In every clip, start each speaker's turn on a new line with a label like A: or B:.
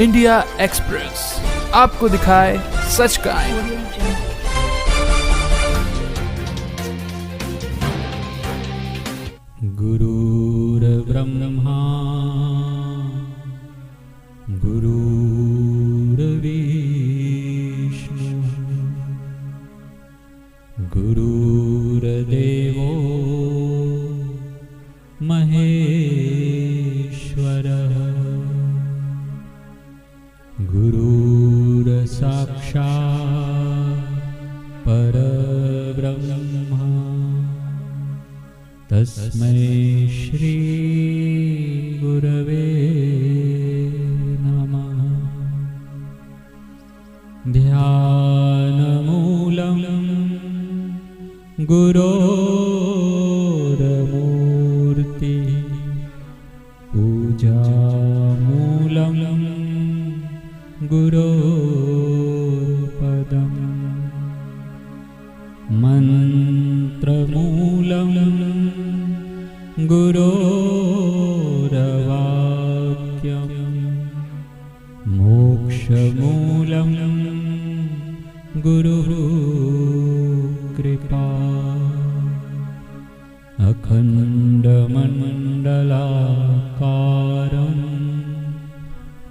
A: India express आपको दिखाए सच का आईना।
B: गुरुर्ब्रह्मा गुरुर्विष्णु गुरुर्देवो महेश्वरः गुरुर्साक्षात् परब्रह्म तस्मै श्री गुरवे नमः। ध्यानमूलं गुरोरमूर्ति पूजामूलं गुरोपदम् मन्त्रमूलं गुरोरवाक्यम् मोक्षमूलं गुरुः कृपा। अखण्डमण्डलाकारं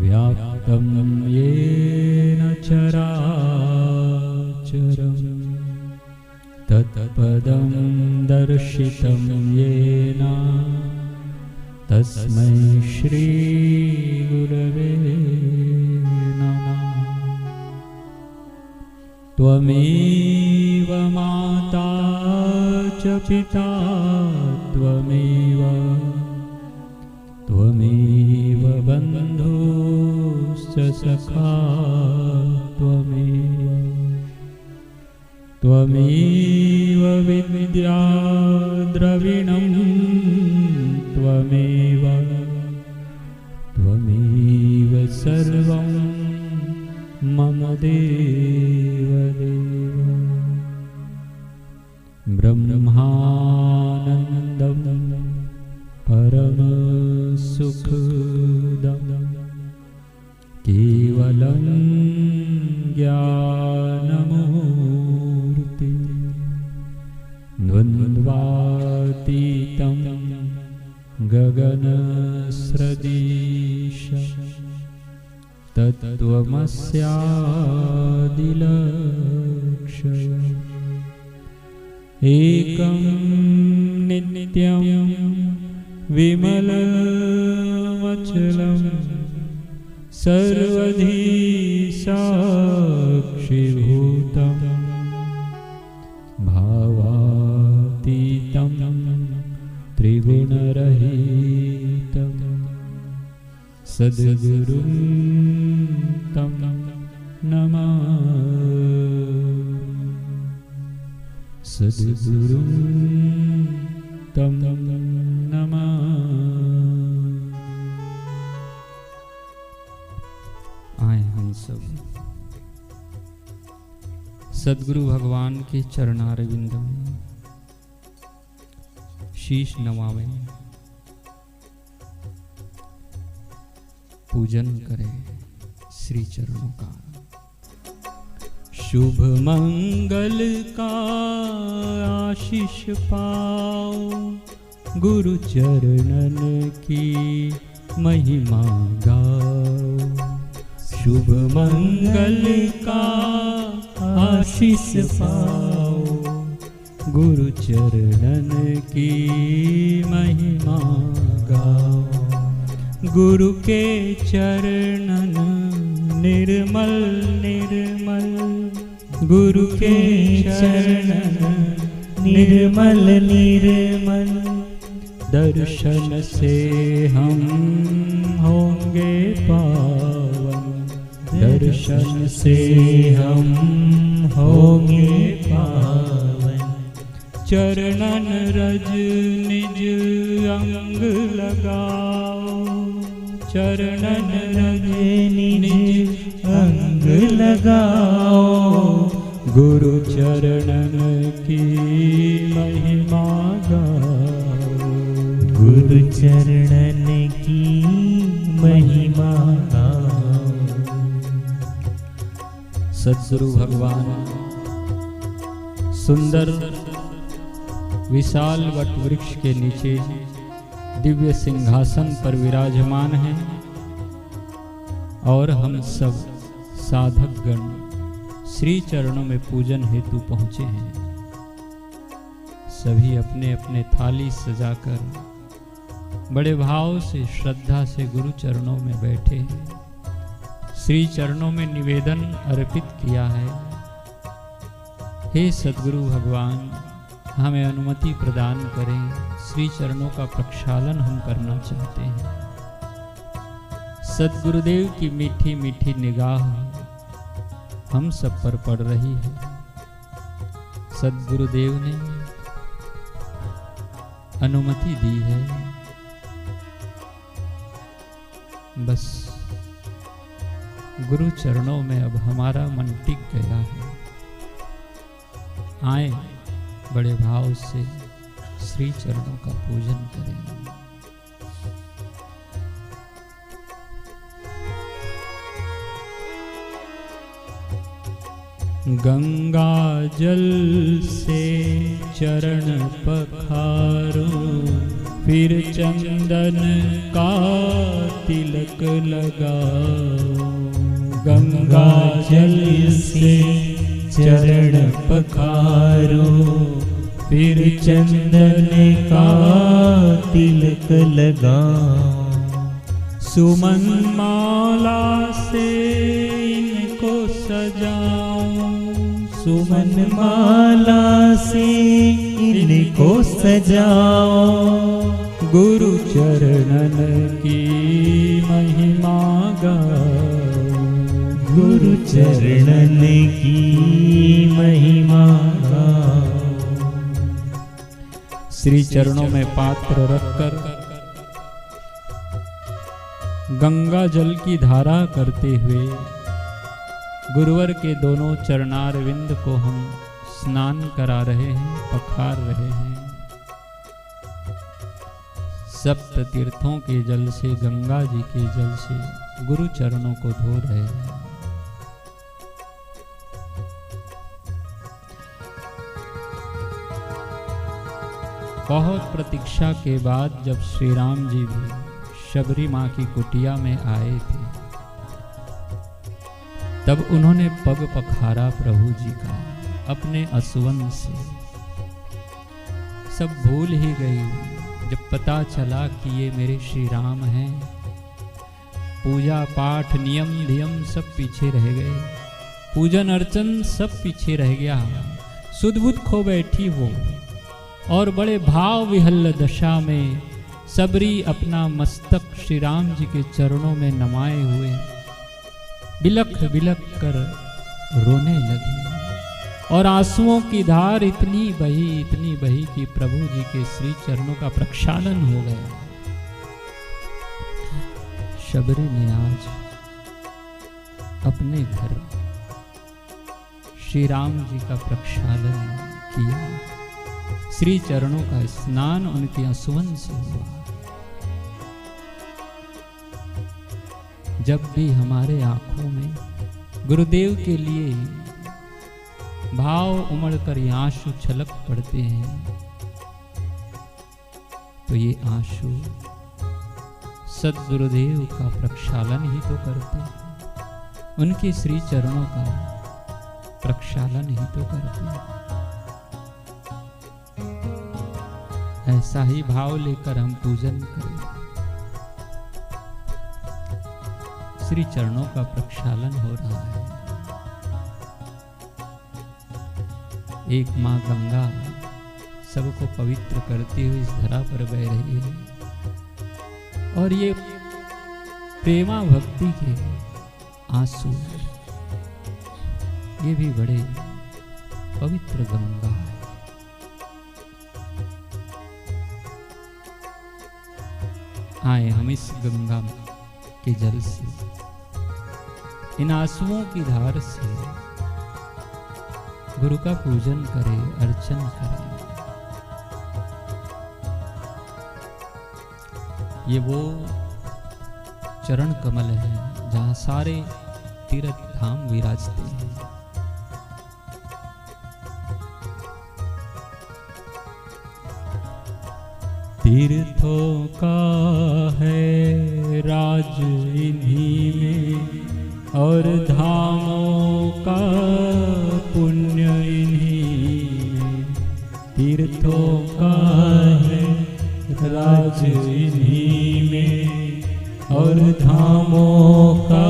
B: व्याप्तं येन चराचरम् तत्पदं दर्शितं येन तस्मै श्री गुरवे नमः। त्वमेव माता च पिता त्वमेव बन्धुश्च सखा त्वमेव विद्या द्रविणं त्वमेव सर्वं मम देवदेव। ब्रह्मानन्दं परमसुखदं केवलं ज्ञानमूर्ति द्वन्द्वातीतं गगनसदृशं तत्त्वमस्यादिलक्ष्यम् एकं नित्यं विमलमचलं सर्वधी साक्षिभूतं भावातीतं त्रिगुणरहितं सद्गुरुं तं नमामि। सद्गुरुं तं नमामि। आए हम सब सद्गुरु भगवान के चरणारविंद में शीश नवावें, पूजन करें श्री चरणों का। शुभ मंगल का आशीष पाओ, गुरु चरणन की महिमा गाओ। शुभ मंगल का आशीष पाओ, गुरु चरणन की महिमा गाओ। गुरु के चरणन निर्मल निर्मल, गुरु के चरणन निर्मल निर्मल। दर्शन से हम होंगे पावन, दर्शन से हम होंगे पावन। चरणन रज निज अंग लगाओ, चरणन रज निज अंग लगाओ। गुरु चरणन की महिमा गाओ, गुरु चरणन की महिमा गाओ। सद्गुरु भगवान सुंदर विशाल वट वृक्ष के नीचे दिव्य सिंहासन पर विराजमान हैं और हम सब साधक गण श्री चरणों में पूजन हेतु पहुंचे हैं। सभी अपने अपने थाली सजाकर बड़े भाव से श्रद्धा से गुरु चरणों में बैठे हैं। श्री चरणों में निवेदन अर्पित किया है। हे सद्गुरु भगवान, हमें अनुमति प्रदान करें, श्री चरणों का प्रक्षालन हम करना चाहते हैं। सद्गुरुदेव की मीठी मीठी निगाह हम सब पर पड़ रही है। सद्गुरुदेव ने अनुमति दी है। बस गुरु चरणों में अब हमारा मन टिक गया है। आए बड़े भाव से श्री चरणों का पूजन करें। गंगा जल से चरण पखारो, फिर चंदन का तिलक लगाओ। गंगा जल से चरण पखारो, फिर चंदन का तिलक लगाओ। सुमन माला से इनको सजाओ, सुमन माला से इनको सजाओ। गुरु चरणन की महिमा गाओ, गुरु चरणन की महिमा गाओ। श्री चरणों में पात्र रखकर गंगा जल की धारा करते हुए गुरुवर के दोनों चरणारविंद को हम स्नान करा रहे हैं, पखार रहे हैं। सप्त तीर्थों के जल से, गंगा जी के जल से गुरु चरणों को धो रहे हैं। बहुत प्रतीक्षा के बाद जब श्री राम जी भी शबरी माँ की कुटिया में आए थे, तब उन्होंने पग पखारा प्रभु जी का अपने असुवन से। सब भूल ही गई जब पता चला कि ये मेरे श्री राम हैं। पूजा पाठ नियम धियम सब पीछे रह गए, पूजन अर्चन सब पीछे रह गया। सुध-बुध खो बैठी वो, और बड़े भाव विहल्ल दशा में सबरी अपना मस्तक श्री राम जी के चरणों में नमाए हुए बिलख बिलख कर रोने लगी। और आंसुओं की धार इतनी बही कि प्रभु जी के श्री चरणों का प्रक्षालन हो गया। शबरी ने आज अपने घर श्री राम जी का प्रक्षालन किया। श्री चरणों का स्नान उनके आंसुओं से हुआ। जब भी हमारे आंखों में गुरुदेव के लिए भाव उमड़कर ये आंसू छलक पड़ते हैं, तो ये आंसू सद्गुरुदेव का प्रक्षालन ही तो करते हैं, उनके श्री चरणों का प्रक्षालन ही तो करते हैं। ऐसा ही भाव लेकर हम पूजन करें। श्री चरणों का प्रक्षालन हो रहा है। एक माँ गंगा सबको पवित्र करते हुए इस धरा पर बह रही है, और ये प्रेमा भक्ति के आंसू, ये भी बड़े पवित्र गंगा है। आए हम इस गंगा के जल से, इन आंसुओं की धार से गुरु का पूजन करें, अर्चन करें। ये वो चरण कमल है जहाँ सारे तीर्थ धाम विराजते हैं। तीर्थों का है राज इन्हीं में और धामों का पुण्य इन्हीं में। तीर्थों का है राज इन्हीं में और धामों का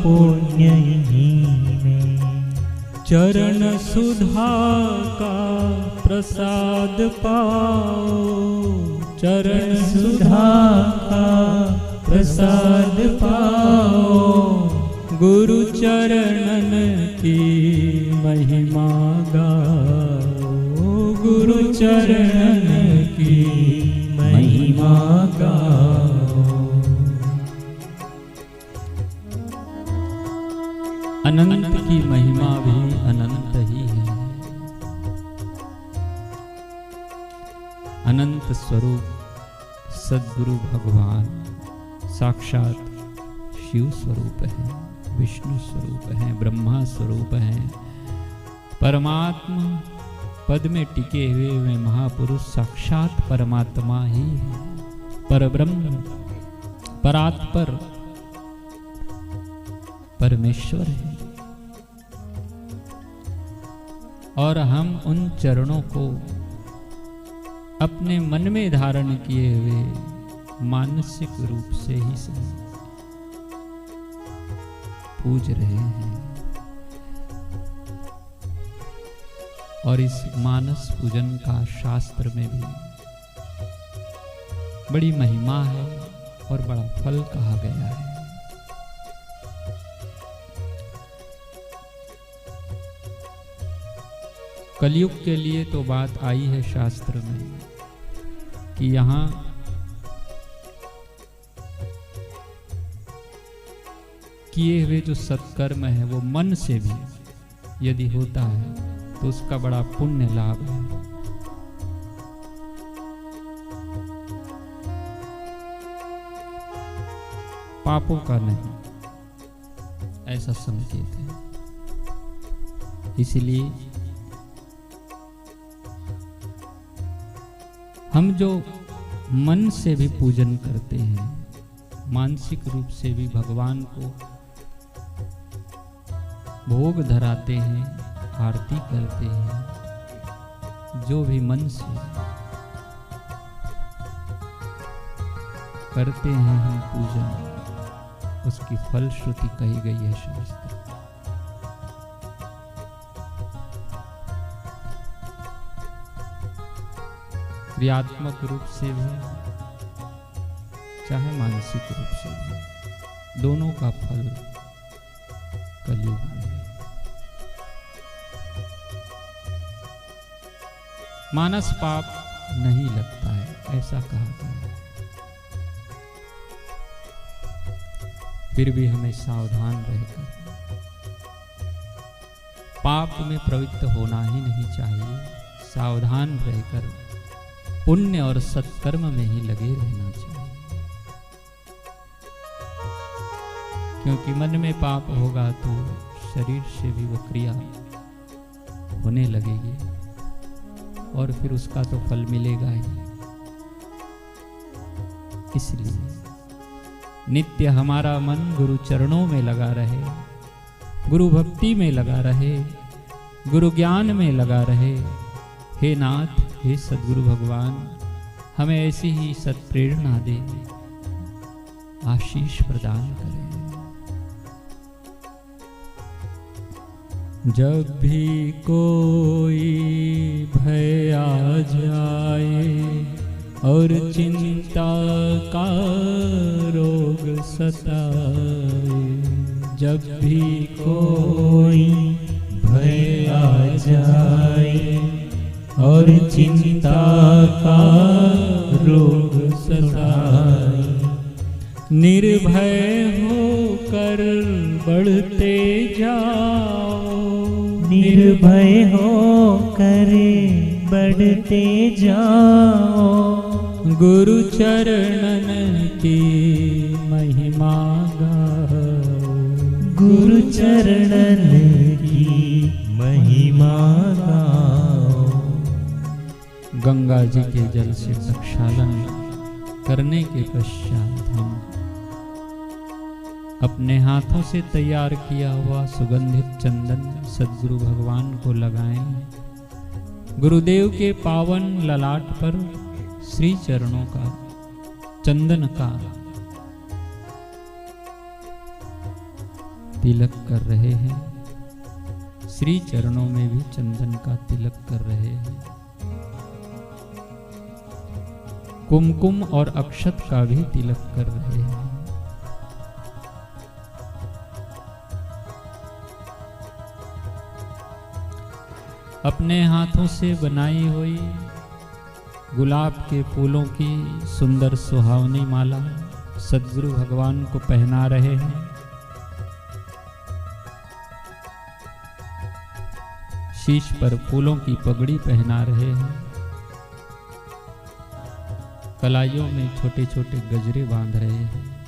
B: पुण्य इन्हीं में। चरण सुधा का प्रसाद पाओ, चरण सुधा का प्रसाद पाओ। गुरु चरणन की महिमा गाओ, गुरु चरणन की महिमा गाओ। अनंत की महिमा भी अनंत ही है। अनंत स्वरूप सद्गुरु भगवान साक्षात शिव स्वरूप है, विष्णु स्वरूप है, ब्रह्मा स्वरूप है। परमात्मा पद में टिके हुए वे महापुरुष साक्षात परमात्मा ही है, परब्रह्म, परात्पर परमेश्वर है। और हम उन चरणों को अपने मन में धारण किए हुए मानसिक रूप से ही सही पूज रहे हैं। और इस मानस पूजन का शास्त्र में भी बड़ी महिमा है और बड़ा फल कहा गया है। कलयुग के लिए तो बात आई है शास्त्र में कि यहाँ किए हुए जो सत्कर्म है वो मन से भी यदि होता है तो उसका बड़ा पुण्य लाभ है। पापों का नहीं, ऐसा संकेत है। इसलिए हम जो मन से भी पूजन करते हैं, मानसिक रूप से भी भगवान को भोग धराते हैं, आरती करते हैं, जो भी मन से करते हैं हम पूजन, उसकी फलश्रुति कही गई है शास्त्र। क्रियात्मक रूप से भी चाहे मानसिक रूप से भी, दोनों का फल कलयुग में है। मानस पाप नहीं लगता है, ऐसा कहा गया है। फिर भी हमें सावधान रहकर पाप में प्रवृत्त होना ही नहीं चाहिए। सावधान रहकर पुण्य और सत्कर्म में ही लगे रहना चाहिए, क्योंकि मन में पाप होगा तो शरीर से भी वो क्रिया होने लगेगी और फिर उसका तो फल मिलेगा ही। इसलिए नित्य हमारा मन गुरु चरणों में लगा रहे, गुरु भक्ति में लगा रहे, गुरु ज्ञान में लगा रहे। हे नाथ, हे सद्गुरु भगवान, हमें ऐसी ही सत्प्रेरणा दे, आशीष प्रदान करें। जब भी कोई भय आ जाए और चिंता का रोग सताए, जब भी कोई भय आ जाए और चिंता का रोग सताए, निर्भय होकर बढ़ते जाओ, निर्भय होकर बढ़ते जाओ। गुरु चरणन की महिमा गाओ,
C: गुरु चरणन की महिमा गाओ।
B: गंगा जी के जल से प्रक्षालन करने के पश्चात हम अपने हाथों से तैयार किया हुआ सुगंधित चंदन सद्गुरु भगवान को लगाएं। गुरुदेव के पावन ललाट पर श्री चरणों का चंदन का तिलक कर रहे हैं। श्री चरणों में भी चंदन का तिलक कर रहे हैं। कुमकुम और अक्षत का भी तिलक कर रहे हैं। अपने हाथों से बनाई हुई गुलाब के फूलों की सुंदर सुहावनी माला सद्गुरु भगवान को पहना रहे हैं। शीश पर फूलों की पगड़ी पहना रहे हैं। कलाइयों में छोटे छोटे गजरे बांध रहे हैं।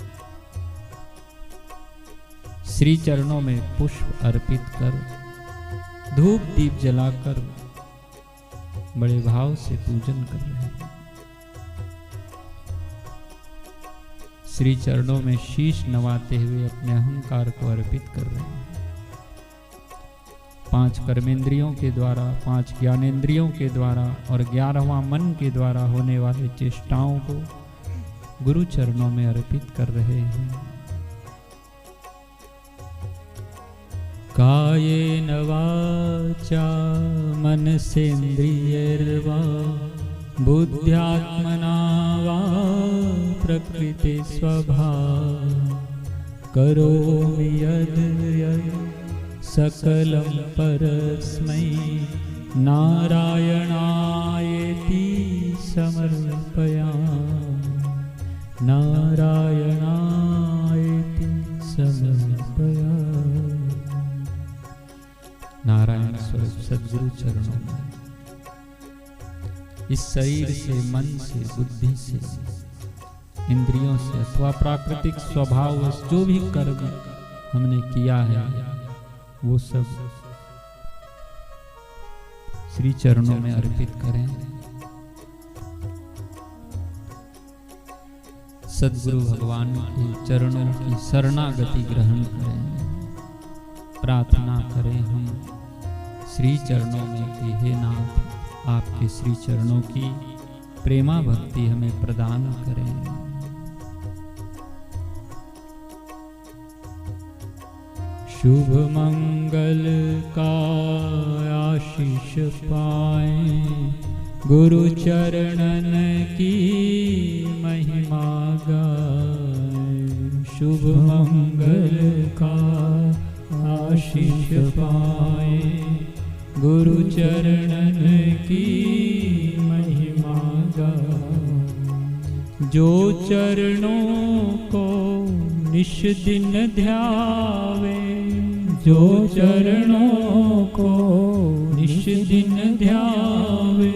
B: श्री चरणों में पुष्प अर्पित कर धूप दीप जलाकर बड़े भाव से पूजन कर रहे हैं। श्री चरणों में शीश नवाते हुए अपने अहंकार को अर्पित कर रहे हैं। 5 कर्मेंद्रियों के द्वारा, 5 ज्ञानेंद्रियों के द्वारा और 11वां मन के द्वारा होने वाले चेष्टाओं को गुरु चरणों में अर्पित कर रहे हैं। कायेन वाचा मनसेन्द्रियैर्वा बुद्ध्यात्मना वा प्रकृति स्वभाव करोमि यद् यद् सकलं परस्मै नारायणायेति समर्पयामि। नारायणायेति समर्पयामि। नारायण स्वरूप सद्गुरु चरणों में इस शरीर से, मन से, बुद्धि से, इंद्रियों से अथवा प्राकृतिक स्वभाव जो भी कर्म हमने किया है वो सब श्री चरणों में अर्पित करें। सद्गुरु भगवान के चरणों की शरणागति ग्रहण करें। प्रार्थना करें हम श्री चरणों में कि हे नाथ, आपके श्री चरणों की प्रेमा भक्ति हमें प्रदान करें। शुभ मंगल का आशीष पाएं, गुरु चरणन की महिमा गाएं। शुभ मंगल का आशीष पाए, गुरु चरणन की महिमा गाएं। जो चरणों को निश दिन ध्यावे, जो चरणों को निश दिन ध्यावे,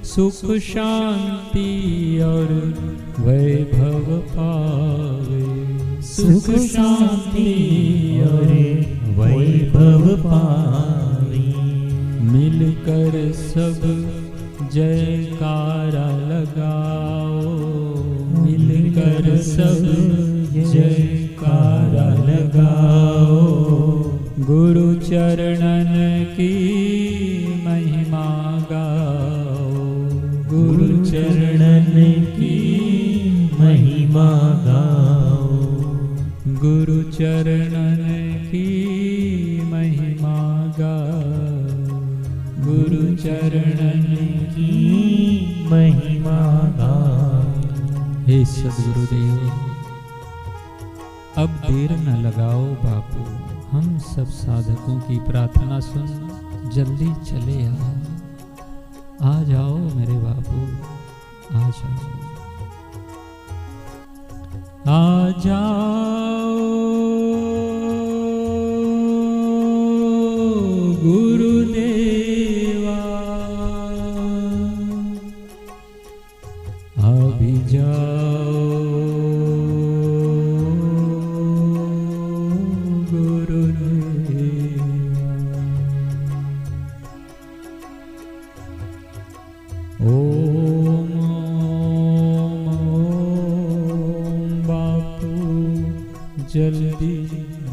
B: सुख शांति और वैभव पावे।
C: सुख शांति और वैभव पावे।
B: मिलकर सब जयकारा लगाओ, मिलकर सब जयकारा लगाओ। गुरु चरणन की महिमा गाओ, गुरु चरणन की महिमा गाओ। गुरु चरणन की महिमा गाओ, गुरु चरणन की महिमा गाओ। हे सद्गुरुदेव, अब देर न लगाओ बापू, हम सब साधकों की प्रार्थना सुन जल्दी चले आओ। आ जाओ मेरे बापू, आ जाओ, आ जाओ गुरुदेवा, अभी जाओ गुरुदेवा।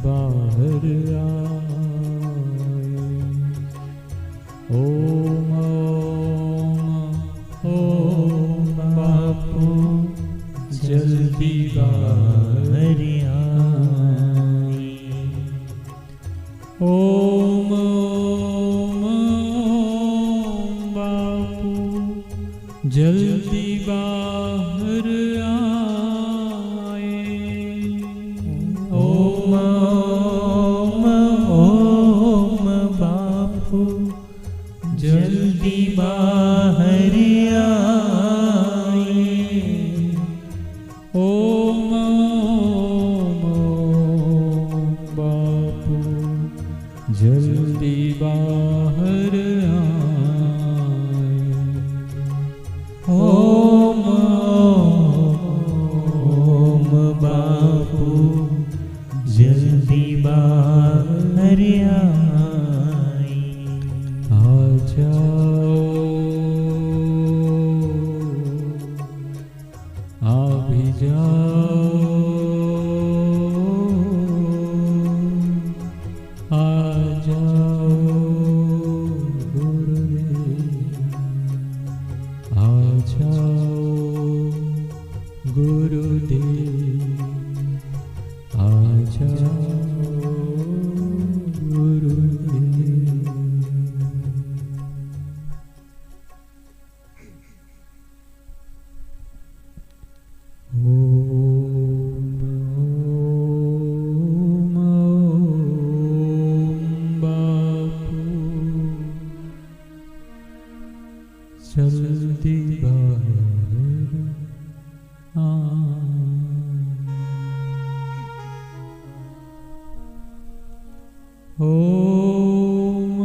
B: बाहर आए। ओम ओम बापू जल्दी बाहर आए। ओम बापू जल्दी बाहर आए।
C: ओम बापू जल्दी बाहर आए।
B: ओम बापू जल्दी बाहर आए।
C: ओम बापू जल्दी बाहर आए।
B: आ जाओ, आ भी जाओ, आ जाओ गुरुदेव, आ जाओ गुरुदेव, आ जाओ गुरुदेव। जल्दी बाहर ओम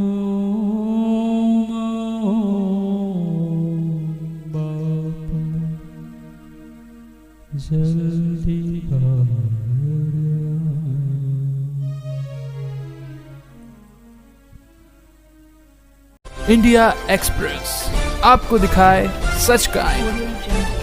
B: बापू जल्दी
A: इंडिया एक्सप्रेस आपको दिखाए सच का आईना।